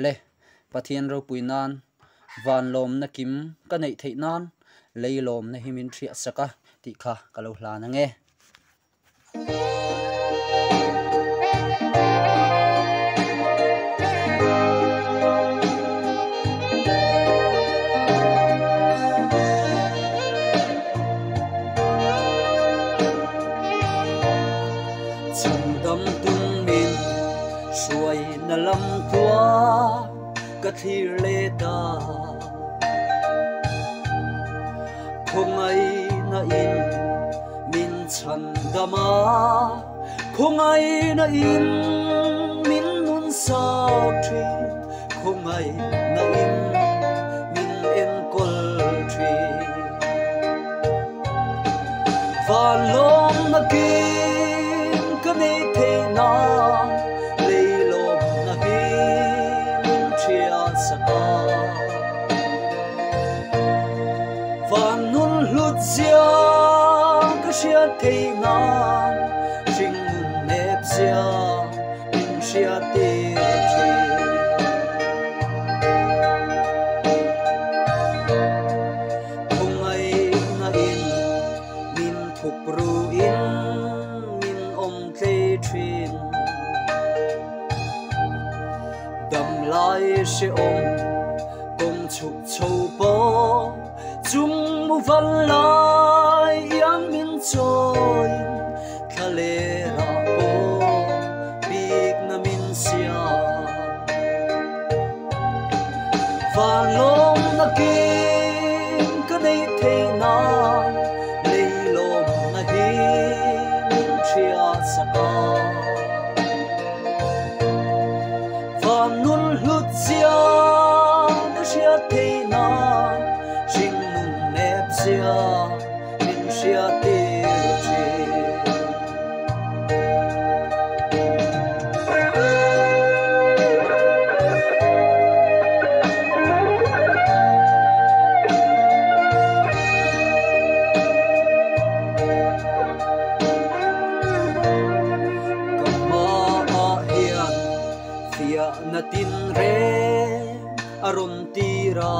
le pathian ro puinan van lom na kim ka nei thei nan leilom na himin thria saka ti kha kalo hla na nge dam tung min suai na lam tua ka thir le ta khong ai na in min chan dama khong ai na in min nun sao thi khong ai na in min en kol thi và lom na ki nei the na leilom na hi min thria saka van nun hlut zia ka sia thei na jing nun nep zia min sia te chi khong ai na in min thuk ru in thrin dam lai se om kong chuk chou po chung mu van lai yang min choi thale ra po big na min sia van lom na kim ka nei thei na leilom na hi min thria saka van nun hlut zia na sia thei na jing nun nep zia min sia te chi na tin re aron tira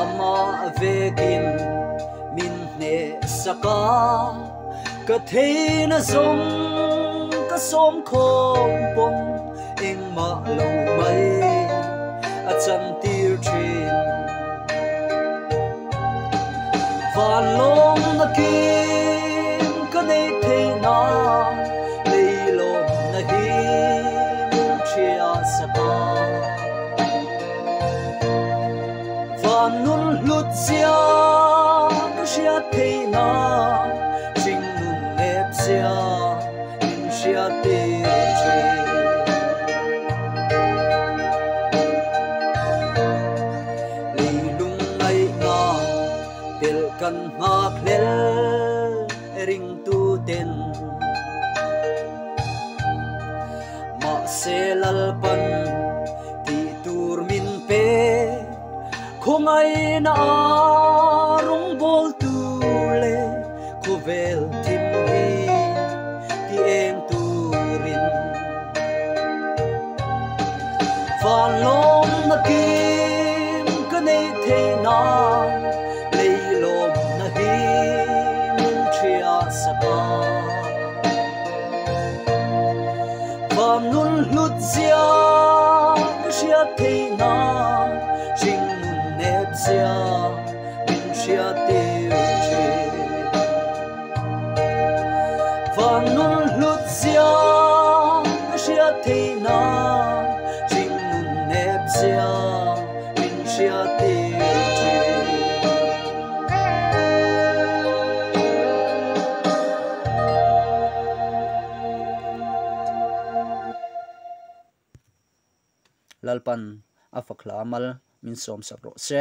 ama vegin min ne saka ka thei na som ka som khom pon eng ma lo mai a chan tir thin van lom na kim ka nei thei na van nun hlut zia ka sia thei na jing nun nep zia min sia te chi leilung ai nga tel kan ma khlel ring tu ten ma selal pan ti tur min pe khong ai na rung bol tu le khu vel tim hi ti em tu rin van lom na kim ka nei thei na leilom na hi min thria saka van nun hlut zia ka sia thei na jing nun nep zia min sia te chi van nun hlut zia ka sia thei na jing nun nep zia min sia te chi lalpan afakla amal min som sakro se